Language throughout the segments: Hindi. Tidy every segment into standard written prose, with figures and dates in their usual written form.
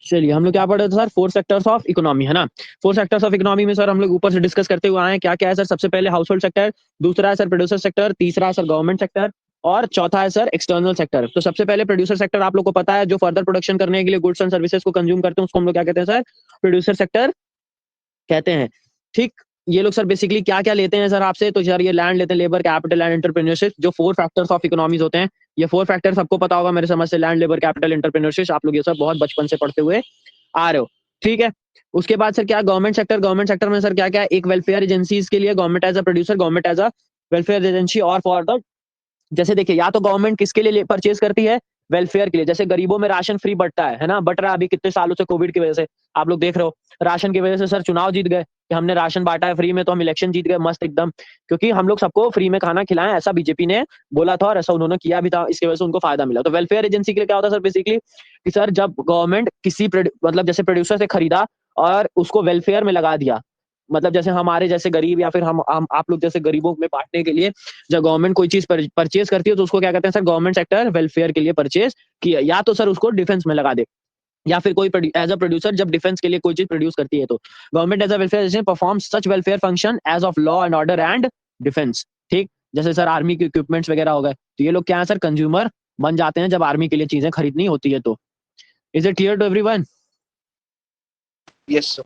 चलिए हम लोग क्या पढ़ रहे थे सर, 4 सेक्टर्स ऑफ इकोनॉमी, है ना। 4 सेक्टर्स ऑफ इकोनॉमी में सर हम लोग ऊपर से डिस्कस करते हुए आए हैं। क्या क्या है सर, सबसे पहले हाउस होल्ड सेक्टर, दूसरा है सर प्रोड्यूसर सेक्टर, तीसरा है सर गवर्नमेंट सेक्टर, और चौथा है सर एक्सटर्नल सेक्टर। तो सबसे पहले प्रोड्यूसर सेक्टर आप लोग को पता है, जो फर्दर प्रोडक्शन करने के लिए गुड्स एंड सर्विसेज को कंज्यूम करते हैं उसको हम लोग क्या कहते हैं सर, प्रोड्यूसर सेक्टर कहते हैं। ठीक, ये लोग सर बेसिकली क्या क्या लेते हैं सर आपसे, तो सर ये लैंड लेते हैं, लेबर, कैपिटल एंड एंटरप्रेन्योरशिप, जो 4 फैक्टर्स ऑफ इकोनॉमीज होते हैं। ये 4 फैक्टर सबको पता होगा मेरे समझ से, लैंड, लेबर, कैपिटल, एंटरप्रेन्योरशिप, आप लोग ये सब बहुत बचपन से पढ़ते हुए आ रहे हो। ठीक है, उसके बाद सर क्या, गवर्नमेंट सेक्टर। गवर्नमेंट सेक्टर में सर क्या क्या, एक वेलफेयर एजेंसीज के लिए government as a producer, government as a welfare agency, और फॉर द, जैसे देखिए या तो गवर्नमेंट किसके लिए परचेज करती है, वेलफेयर के लिए। जैसे गरीबों में राशन फ्री बंटता है ना, बट रहा अभी कितने सालों से कोविड की वजह से, आप लोग देख रहे हो। राशन की वजह से सर चुनाव जीत गए कि हमने राशन बांटा है फ्री में, तो हम इलेक्शन जीत गए मस्त एकदम, क्योंकि हम लोग सबको फ्री में खाना खिलाएं, ऐसा बीजेपी ने बोला था और ऐसा उन्होंने किया भी था, इसकी वजह से उनको फायदा मिला। तो वेलफेयर एजेंसी के लिए क्या होता है सर बेसिकली, कि सर जब गवर्नमेंट किसी मतलब जैसे प्रोड्यूसर से खरीदा और उसको वेलफेयर में लगा दिया, मतलब जैसे हमारे जैसे गरीब या फिर हम आप लोग जैसे गरीबों में बांटने के लिए जब गवर्नमेंट कोई चीज परचेज करती है तो उसको क्या कहते हैं सर, गवर्नमेंट सेक्टर वेलफेयर के लिए परचेज किया, या तो सर उसको डिफेंस में लगा दे, या फिर कोई एज अ प्रोड्यूसर जब डिफेंस के लिए कोई चीज प्रोड्यूस करती है तो government as a welfare perform such welfare function as of law and order and defence. ठीक, जैसे सर आर्मी के इक्विपमेंट्स वगैरह हो गए, तो ये लोग क्या है सर, कंज्यूमर बन जाते हैं जब आर्मी के लिए चीजें खरीदनी होती है तो। Is it clear to everyone? Yes sir.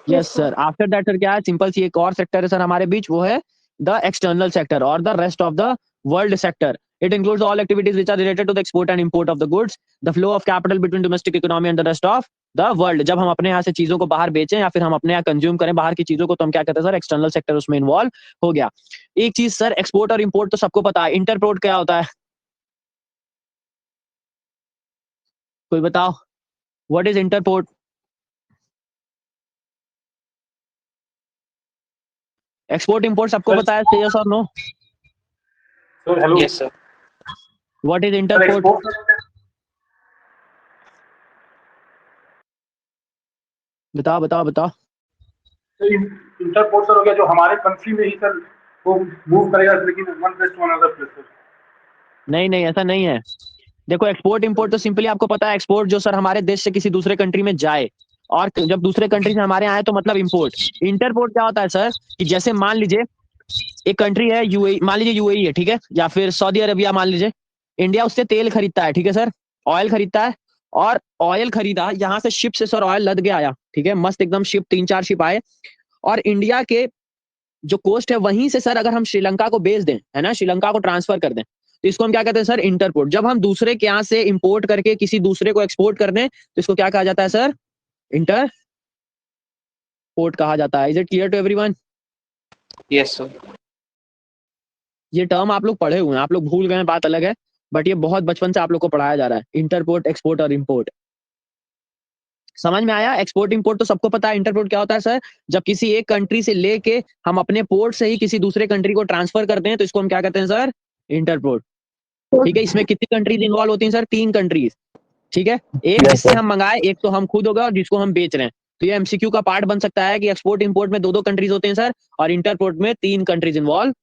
Yes sir. After that sir क्या है, सिंपल सी एक और सेक्टर है सर हमारे बीच, वो है द एक्सटर्नल सेक्टर और the rest of the world sector. It includes all activities which are related to the export and import of the goods, the flow of capital between domestic economy and the rest of the world। जब हम अपने यहाँ से चीजों को बाहर बेचें या फिर हम अपने यहाँ कंज्यूम करें बाहर की चीजों को, तो हम क्या कहते हैं सर, एक्सटर्नल सेक्टर उसमें इन्वॉल्व हो गया। एक चीज सर, एक्सपोर्ट और इंपोर्ट तो सबको पता है, इंटरपोर्ट क्या होता है, कोई बताओ, what is interport? Export import सबको सर पता है, से यस और no? Sir hello yes sir. What is sir interport? Export बताओ बताओ बताओ। सर इंटरपोर्ट सर हो गया जो हमारे कंट्री में ही सर वो मूव करेगा, लेकिन one place to another place sir. नहीं नहीं, ऐसा नहीं है। देखो एक्सपोर्ट इंपोर्ट तो सिंपली आपको पता है, एक्सपोर्ट जो सर हमारे देश से किसी दूसरे कंट्री में जाए, और जब दूसरे कंट्री से हमारे आए तो मतलब इंपोर्ट। इंटरपोर्ट क्या होता है सर, कि जैसे मान लीजिए एक कंट्री है यूएई, मान लीजिए यूएई है, ठीक है, या फिर सऊदी अरबिया मान लीजिए, इंडिया उससे तेल खरीदता है, ठीक है सर, ऑयल खरीदता है, और ऑयल खरीदा यहाँ से, शिप से सर ऑयल लद के आया, ठीक है, मस्त एकदम शिप, 3-4 शिप आए, और इंडिया के जो कोस्ट है वहीं से सर अगर हम श्रीलंका को बेच दें, है ना, श्रीलंका को ट्रांसफर कर दें, तो इसको हम क्या कहते हैं सर, इंटरपोर्ट। जब हम दूसरे के यहाँ से इंपोर्ट करके किसी दूसरे को एक्सपोर्ट कर दें तो इसको क्या कहा जाता है सर, इंटरपोर्ट कहा जाता है। Is it clear to everyone? Yes sir. ये टर्म आप लोग पढ़े हुए हैं, आप लोग भूल गए हैं बात अलग है, बट ये बहुत बचपन से आप लोग को पढ़ाया जा रहा है, इंटरपोर्ट, एक्सपोर्ट और इंपोर्ट। समझ में आया? एक्सपोर्ट इंपोर्ट तो सबको पता है। इंटरपोर्ट क्या होता है सर, जब किसी एक कंट्री से लेके हम अपने पोर्ट से ही किसी दूसरे कंट्री को ट्रांसफर करते हैं तो इसको हम क्या कहते हैं सर, इंटरपोर्ट। ठीक है, इसमें कितनी कंट्रीज इन्वॉल्व होती हैं सर, 3 कंट्रीज। ठीक है, एक जिससे हम मंगाए, एक तो हम खुद हो गए, और जिसको हम बेच रहे हैं। तो ये एमसीक्यू का पार्ट बन सकता है कि एक्सपोर्ट इंपोर्ट में 2-2 कंट्रीज होते हैं सर, और इंटरपोर्ट में 3 कंट्रीज इन्वॉल्व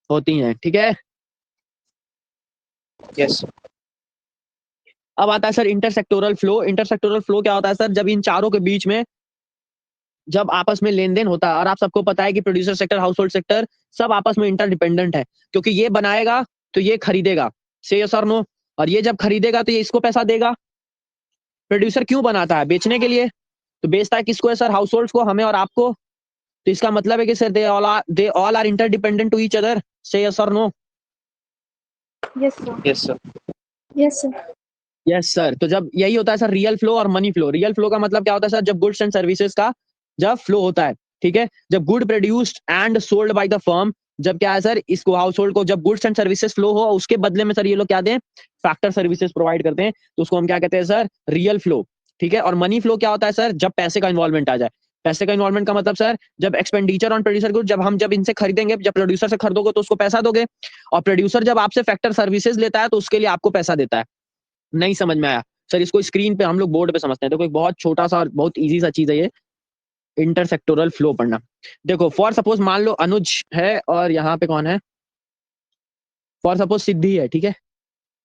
होती हैं। ठीक है, यस। अब आता है sir intersectoral flow. Intersectoral flow क्या होता है सर, जब इन चारों के बीच में जब आपस में लेन देन होता है, और आप सबको पता है कि producer sector, house hold sector सब आपस में इंटरडिपेंडेंट है, क्योंकि ये बनाएगा तो ये खरीदेगा, से यस और नो, और ये जब खरीदेगा तो ये इसको पैसा देगा। प्रोड्यूसर क्यों बनाता है, बेचने के लिए, तो बेचता है किसको है सर, हाउस होल्ड को, हमें और आपको। तो इसका मतलब है कि sir they all are interdependent to each other, say yes और no? Yes sir. Yes sir. Yes sir. Yes sir. तो जब यही होता है सर रियल फ्लो और मनी फ्लो। रियल फ्लो का मतलब क्या होता है सर, जब गुड्स एंड सर्विसेज का जब फ्लो होता है, ठीक है, जब good produced and sold by the firm, जब क्या है सर, इसको हाउस होल्ड को जब गुड्स एंड सर्विसेज फ्लो हो, उसके बदले में सर ये लोग क्या दें, फैक्टर सर्विसेज प्रोवाइड करते हैं, तो उसको हम क्या कहते हैं सर, रियल फ्लो। ठीक है, और मनी फ्लो क्या होता है सर, जब पैसे का इन्वॉल्वमेंट आ जाए। पैसे का इन्वॉल्वमेंट का मतलब सर, जब एक्सपेंडिचर ऑन प्रोड्यूसर गुड, जब इनसे खरीदेंगे, जब प्रोड्यूसर से खरीदोगे तो उसको पैसा दोगे, और प्रोड्यूसर जब आपसे फैक्टर सर्विसेज लेता है तो उसके लिए आपको पैसा देता है। नहीं समझ में आया सर, इसको स्क्रीन पे हम लोग बोर्ड पे समझते हैं। देखो एक बहुत छोटा सा और बहुत इजी सा चीज है ये, इंटरसेक्टोरल फ्लो पढ़ना। देखो फॉर सपोज मान लो अनुज है और यहाँ पे कौन है, फॉर सपोज सिद्धि है, ठीक है,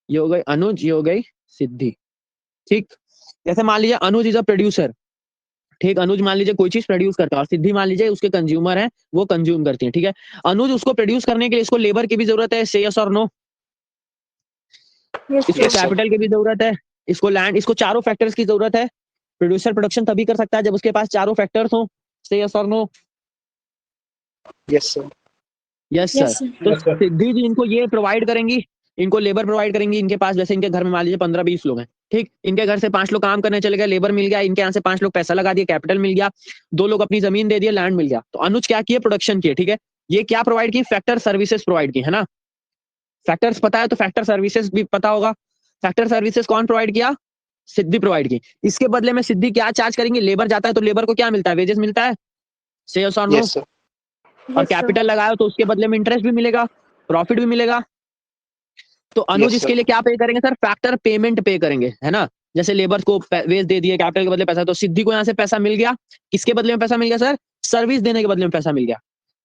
ये हो गई अनुज, ये हो गई सिद्धि। ठीक, जैसे मान लीजिए अनुज इज अ प्रोड्यूसर, ठीक, अनुज मान लीजिए कोई चीज प्रोड्यूस करता है और सिद्धि मान लीजिए उसके कंज्यूमर है, वो कंज्यूम करती है, ठीक है। अनुज उसको प्रोड्यूस करने के लिए इसको लेबर की भी जरूरत है, से यस और नो। Yes, इसको Yes, sir. sir. कैपिटल की भी जरूरत है, इसको लैंड, इसको चारों फैक्टर्स की जरूरत है। प्रोड्यूसर प्रोडक्शन तभी कर सकता है जब उसके पास चारों फैक्टर्स हो, से यस और no. Yes, sir. Yes sir. Yes, sir. तो Yes, sir. सिद्धि जी इनको ये प्रोवाइड करेंगी, इनको लेबर प्रोवाइड करेंगी। इनके पास जैसे इनके घर में मान लीजिए 15-20 लोग हैं, ठीक, इनके घर से 5 लोग काम करने चले गए, लेबर मिल गया, इनके यहाँ से 5 लोग पैसा लगा दिए, कैपिटल मिल गया, 2 लोग अपनी जमीन दे दिए, लैंड मिल गया। तो अनुज क्या किए, प्रोडक्शन किए, ठीक है। ये क्या प्रोवाइड की, फैक्टर सर्विसेज प्रोवाइड की, है ना। फैक्टर्स पता है तो फैक्टर सर्विसेज भी पता होगा। फैक्टर सर्विसेज कौन प्रोवाइड किया, सिद्धि प्रोवाइड की। इसके बदले में सिद्धि क्या चार्ज करेंगे, लेबर जाता है तो लेबर को क्या मिलता है, वेजेस मिलता है, से यस और नो। Yes, sir. और Yes, sir. कैपिटल लगाया तो उसके बदले में इंटरेस्ट भी मिलेगा, प्रॉफिट भी मिलेगा। तो अनुज Yes, इसके sir. लिए क्या पे करेंगे सर, फैक्टर पेमेंट पे करेंगे, है ना। जैसे लेबर को वेज दे दिए, कैपिटल के बदले पैसा, तो सिद्धि को यहाँ से पैसा मिल गया, किसके बदले में पैसा मिल गया सर, सर्विस देने के बदले में पैसा मिल गया,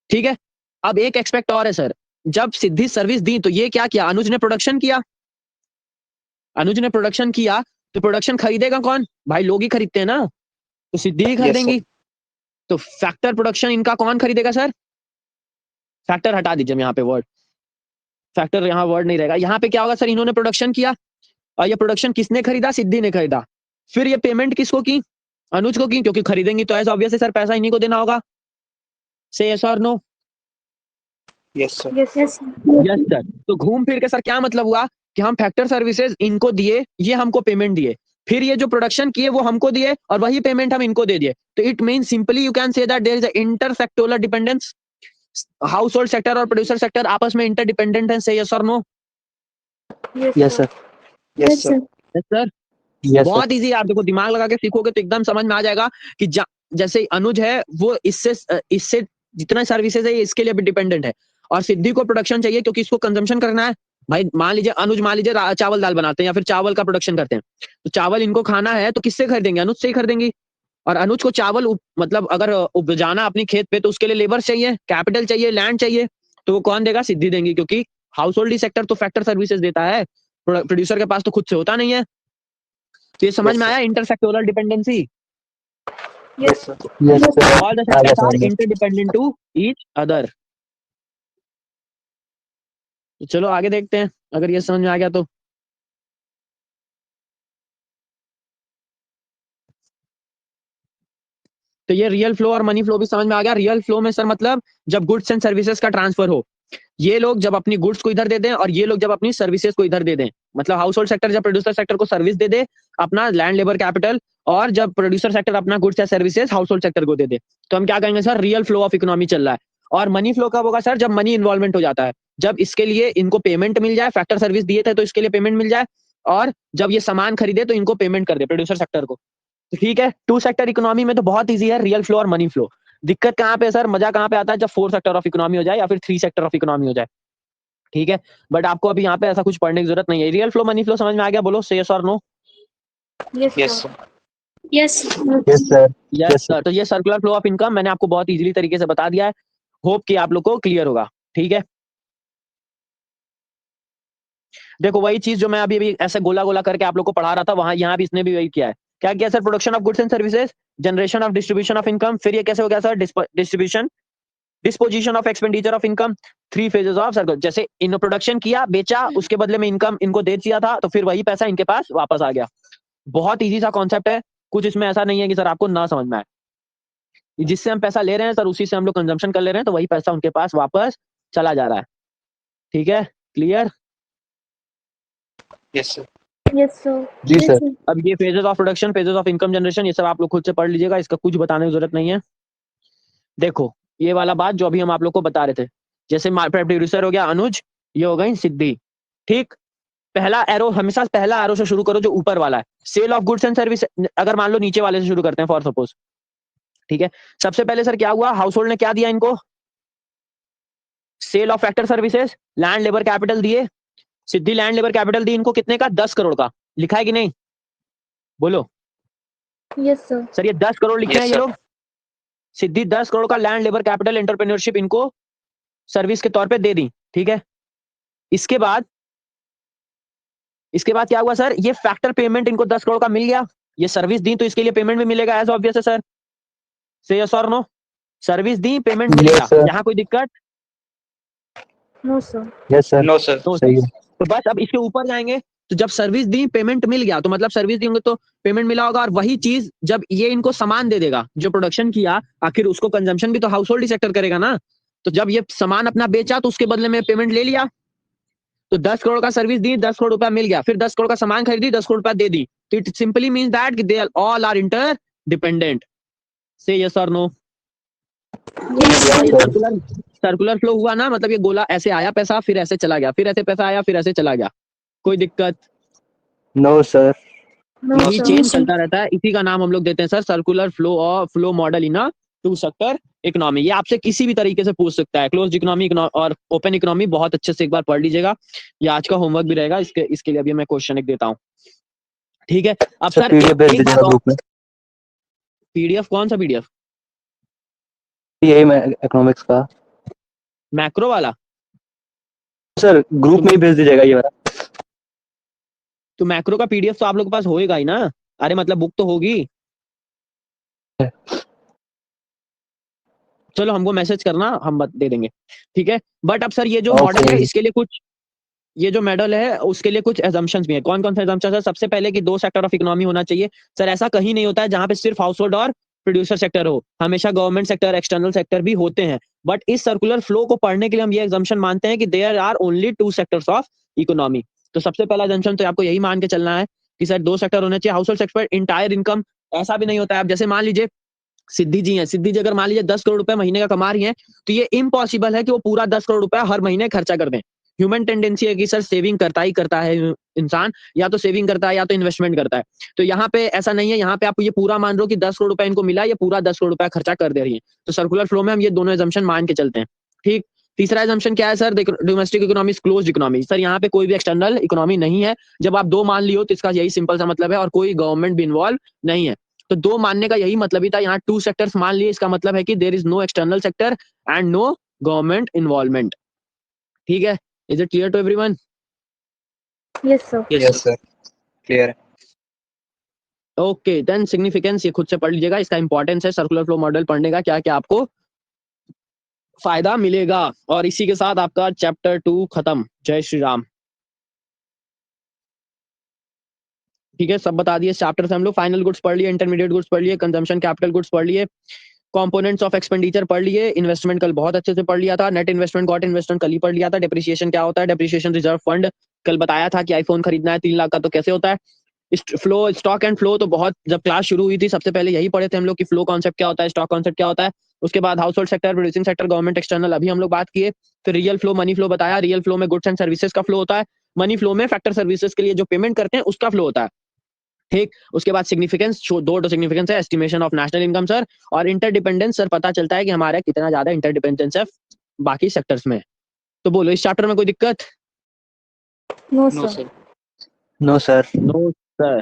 ठीक है। अब एक एक्सपेक्ट और है सर, जब सिद्धि सर्विस दी तो ये क्या किया, अनुज ने प्रोडक्शन किया, अनुज ने प्रोडक्शन किया, तो प्रोडक्शन खरीदेगा कौन, भाई लोग ही खरीदते हैं ना, तो सिद्धि ही Yes, sir. खरीदेंगी। तो फैक्टर प्रोडक्शन इनका कौन खरीदेगा सर, फैक्टर हटा दीजिए यहाँ पे वर्ड, फैक्टर यहाँ वर्ड नहीं रहेगा। यहाँ पे क्या होगा सर, इन्होंने प्रोडक्शन किया और ये प्रोडक्शन किसने खरीदा, सिद्धि ने खरीदा। फिर ये पेमेंट किसको की, अनुज को की, क्योंकि खरीदेंगी तो ऐसा ऑब्वियस है सर, पैसा इन्हीं को देना होगा, से यस और no. Yes, sir. Yes, yes, sir. Yes sir. तो घूम फिर के सर क्या मतलब हुआ कि हम फैक्टर सर्विसेज इनको दिए, ये हमको पेमेंट दिए, फिर ये जो प्रोडक्शन किए वो हमको दिए और वही पेमेंट हम इनको दे दिए। तो it mean simply you can say that there is a intersectoral dependence. Household sector और प्रोड्यूसर सेक्टर आपस में इंटरडिपेंडेंट है, से यस और no. Yes, sir. Yes, Yes, sir. sir. Yes sir. Yes, sir. बहुत इजी, आप देखो दिमाग लगा के सीखोगे तो एकदम समझ में आ जाएगा कि जैसे अनुज है वो इससे जितना सर्विसेज है ये इसके लिए भी डिपेंडेंट है, और सिद्धि को प्रोडक्शन चाहिए क्योंकि इसको कंजम्पशन करना है। भाई मान लीजिए अनुज, मान लीजिए चावल दाल बनाते हैं या फिर चावल का प्रोडक्शन करते हैं, तो चावल इनको खाना है तो किससे खरीदेंगे, अनुज से ही खरीदेंगी। और अनुज को चावल मतलब अगर उपजाना अपनी खेत पे तो उसके लिए लेबर चाहिए, कैपिटल चाहिए, लैंड चाहिए, तो वो कौन देगा, सिद्धि देंगी, क्योंकि हाउस होल्ड सेक्टर तो फैक्टर सर्विसेज देता है, प्रोड्यूसर के पास तो खुद से होता नहीं है। तो ये समझ Yes, में sir. आया intersectoral dependency. Yes, sir. Yes, sir. All the sectors are interdependent to each other. चलो आगे देखते हैं, अगर ये समझ में आ गया तो। तो ये रियल फ्लो और मनी फ्लो भी समझ में आ गया। रियल फ्लो में सर मतलब जब गुड्स एंड सर्विसेज का ट्रांसफर हो, ये लोग जब अपनी गुड्स को इधर दे दें और ये लोग जब अपनी सर्विसेज को इधर दे दें, मतलब हाउस होल्ड सेक्टर जब प्रोड्यूसर सेक्टर को सर्विस दे दे अपना लैंड लेबर कैपिटल, और जब प्रोड्यूसर सेक्टर अपना गुड्स या सर्विसेज हाउस होल्ड सेक्टर को दे दे, तो हम क्या कहेंगे sir, real flow of economy चल रहा है। और मनी फ्लो कब होगा सर, जब मनी इन्वॉल्वमेंट हो जाता है, जब इसके लिए इनको पेमेंट मिल जाए, फैक्टर सर्विस दिए थे तो इसके लिए पेमेंट मिल जाए, और जब ये सामान खरीदे तो इनको पेमेंट कर दे प्रोड्यूसर सेक्टर को। तो ठीक है, 2 सेक्टर इकोनॉमी में तो बहुत ईजी है, रियल फ्लो और मनी फ्लो। दिक्कत कहाँ पे सर, मजा कहाँ पे आता है, जब 4 सेक्टर ऑफ इकोनॉमी हो जाए या फिर 3 सेक्टर ऑफ इकोनॉमी हो जाए, ठीक है। बट आपको अभी यहाँ पे ऐसा कुछ पढ़ने की जरूरत नहीं है। रियल फ्लो मनी फ्लो समझ में आ गया, बोलो से यस और no. Yes, Yes, sir. sir. Yes, sir. Yes, sir. Yes sir. तो ये सर्कुलर फ्लो ऑफ इनकम मैंने आपको बहुत इजीली तरीके से बता दिया है, होप कि आप लोग को क्लियर होगा, ठीक है। देखो वही चीज जो मैं अभी अभी ऐसे गोला गोला करके आप लोग को पढ़ा रहा था, वहां यहाँ भी इसने भी वही किया है। क्या किया sir, production of goods and services, generation of distribution of income, फिर ये कैसे हो गया sir, distribution disposition of expenditure of income, 3 phases of circle. जैसे इन प्रोडक्शन किया, बेचा, उसके बदले में इनकम इनको दे दिया था, तो फिर वही पैसा इनके पास वापस आ गया। बहुत इजी सा कॉन्सेप्ट है, कुछ इसमें ऐसा नहीं है कि सर आपको ना समझ में आए। जिससे हम पैसा ले रहे हैं सर उसी से हम लोग कंजम्पशन कर ले रहे हैं, तो वही पैसा उनके पास वापस चला जा रहा है, ठीक है, clear. Yes, sir. Yes, sir. जी, Yes, sir. sir. अब ये phases of production, phases of income generation, ये सब आप लोग खुद से पढ़ लीजिएगा, इसका कुछ बताने की जरूरत नहीं है। देखो ये वाला बात जो अभी हम आप लोग को बता रहे थे, जैसे प्रोड्यूसर हो गया अनुज, ये हो गई सिद्धि, ठीक। पहला एरो हमेशा पहला एरो से शुरू करो जो ऊपर वाला है, sale of goods and service. अगर मान लो नीचे वाले से शुरू करते हैं फॉर सपोज, ठीक है। सबसे पहले सर क्या हुआ, हाउस होल्ड ने क्या दिया इनको, sale of factor services, land labour capital दिए, सिद्धि लैंड लेबर कैपिटल दी इनको कितने का, 10 करोड़ का। लिखा है कि नहीं, बोलो Yes, sir. सर, ये 10 करोड़ लिखे Yes, हैं ये sir. लोग। सिद्धि 10 करोड़ का लैंड लेबर कैपिटल एंटरप्रेन्योरशिप इनको सर्विस के तौर पे दे दी, ठीक है। इसके बाद क्या हुआ सर, ये फैक्टर पेमेंट इनको 10 करोड़ का मिल गया, ये सर्विस दी तो इसके लिए पेमेंट भी मिलेगा, एज ऑब्वियस है सर। से यस और नो? सर्विस दी, पेमेंट मिल Yes, गया, sir. यहाँ कोई दिक्कत? No, sir. Yes, sir. No sir. तो सही है। तो बस अब इसके ऊपर जाएंगे, तो जब सर्विस दी पेमेंट मिल गया तो मतलब सर्विस दी होंगे तो पेमेंट मिला होगा, और वही चीज जब ये इनको सामान दे देगा जो प्रोडक्शन किया, आखिर उसको कंजम्पशन भी तो हाउस होल्ड सेक्टर करेगा ना। तो जब ये सामान अपना बेचा तो उसके बदले में पेमेंट ले लिया, तो 10 करोड़ का सर्विस दी, 10 करोड़ रुपया मिल गया, फिर 10 करोड़ का सामान खरीदी, 10 करोड़ रुपया दे दी। तो इट सिंपली मीन्स दैट कि they all are interdependent. Say yes और no? Yes, sir. Circular flow हुआ ना, मतलब ये गोला ऐसे आया पैसा, फिर ऐसे चला गया, फिर ऐसे पैसा आया, फिर ऐसे चला गया, कोई दिक्कत? No, sir. No, यही sir. चेंज चलता रहता है, इसी का नाम हम लोग देते हैं सर सर्कुलर फ्लो और flow model in a two sector economy. ये आपसे किसी भी तरीके से पूछ सकता है, क्लोज्ड इकोनॉमी और ओपन इकोनॉमी बहुत अच्छे से एक बार पढ़ लीजिएगा, ये आज का होमवर्क भी रहेगा, इसके लिए अभी मैं क्वेश्चन एक देता हूँ, ठीक है। अब सर सर PDF भेज एक दीजिएगा बात और, ग्रुप में। पीडीएफ कौन सा पीडीएफ? यही मैं इकोनॉमिक्स का। मैक्रो वाला? सर ग्रुप में ही भेज दीजिएगा ये वाला। तो मैक्रो का पीडीएफ तो आप लोग के पास होएगा ही ना, अरे मतलब बुक तो होगी। चलो हमको मैसेज करना, हम दे देंगे, ठीक है। बट अब सर ये जो मॉडल है Okay. इसके लिए कुछ, ये जो मॉडल है उसके लिए कुछ एजम्पशंस भी है। कौन कौन से एजम्पशंस है? सबसे पहले कि 2 सेक्टर ऑफ इकोनॉमी होना चाहिए। सर ऐसा कहीं नहीं होता है जहां पे सिर्फ हाउस होल्ड और प्रोड्यूसर सेक्टर हो, हमेशा गवर्नमेंट सेक्टर, एक्सटर्नल सेक्टर भी होते हैं। बट इस सर्कुलर फ्लो को पढ़ने के लिए हम ये एजम्पशन मानते हैं कि there are only 2 sectors of economy. तो सबसे पहला एजम्पशन तो आपको यही मान के चलना है कि सर 2 सेक्टर होने चाहिए, house hold sector, entire income. ऐसा भी नहीं होता है, अब जैसे मान लीजिए सिद्धि जी हैं, सिद्धि जी अगर मान लीजिए 10 करोड़ रुपए महीने का कमा रही हैं, तो ये इम्पॉसिबल है कि वो पूरा 10 करोड़ रुपया हर महीने खर्चा कर दें। ह्यूमन टेंडेंसी है कि सर सेविंग करता ही करता है इंसान, या तो सेविंग करता है या तो इन्वेस्टमेंट करता है। तो यहाँ पे ऐसा नहीं है, यहाँ पे आप ये पूरा मान रहे हो कि 10 करोड़ रुपया इनको मिला, ये पूरा 10 करोड़ रुपया खर्चा कर दे रही है। तो सर्कुलर फ्लो में हम ये दोनों एजम्पशन मान के चलते हैं, ठीक। तीसरा एजम्पशन क्या है sir? Domestic economy closed economy. Sir यहाँ पे कोई भी एक्सटर्नल इकोनॉमी नहीं है। जब आप 2 मान लियो तो इसका यही सिंपल सा मतलब है, और कोई गवर्नमेंट भी इन्वॉल्व नहीं है। तो 2 मानने का यही मतलब ही था, यहाँ 2 सेक्टर्स मान लिए, इसका मतलब है कि there is no external sector and no government involvement, ठीक है। Is it clear to everyone? Yes, sir. Yes, sir. Clear है। ओके देन सिग्निफिकेंस ये खुद से पढ़ लीजिएगा, इसका इंपॉर्टेंस है सर्कुलर फ्लो मॉडल पढ़ने का, क्या क्या आपको फायदा मिलेगा। और इसी के साथ आपका चैप्टर 2 खत्म। जय श्री राम। ठीक है, सब बता दिए चैप्टर से हम लोग। फाइनल गुड्स पढ़ लिए, इंटरमीडिएट गुड्स पढ़ लिए, कंजम्पशन कैपिटल गुड्स पढ़ लिए, कंपोनेंट्स ऑफ एक्सपेंडिचर पढ़ लिए, इन्वेस्टमेंट कल बहुत अच्छे से पढ़ लिया था, नेट इन्वेस्टमेंट गॉट इन्वेस्टमेंट कल ही पढ़ लिया था, डेप्रिसिएशन क्या होता है, डेप्रिसिएशन रिजर्व फंड कल बताया था कि आईफोन खरीदना है 3 लाख का तो कैसे होता है। फ्लो, स्टॉक एंड फ्लो तो बहुत, जब क्लास शुरू हुई थी सबसे पहले यही पढ़े थे हम लोग कि फ्लो कॉन्सेप्ट क्या होता है, स्टॉक कॉन्सेप्ट क्या होता है। उसके बाद house hold sector, producing sector, government, external अभी हम लोग बात किए। फिर रियल फ्लो, मनी फ्लो बताया, रियल फ्लो में गुड्स एंड सर्विसेज का फ्लो होता है, मनी फ्लो में फैक्टर सर्विसेज के लिए जो पेमेंट करते हैं उसका फ्लो होता है, ठीक। उसके बाद सिग्निफिकेंस, 2 सिग्निफिकेंस है, estimation of national income sir, और इंटरडिपेंडेंस सर, पता चलता है कि हमारा कितना ज्यादा इंटरडिपेंडेंस है बाकी सेक्टर्स में। तो बोलो इस चैप्टर में कोई दिक्कत? No, no sir. Sir. No, sir. No sir.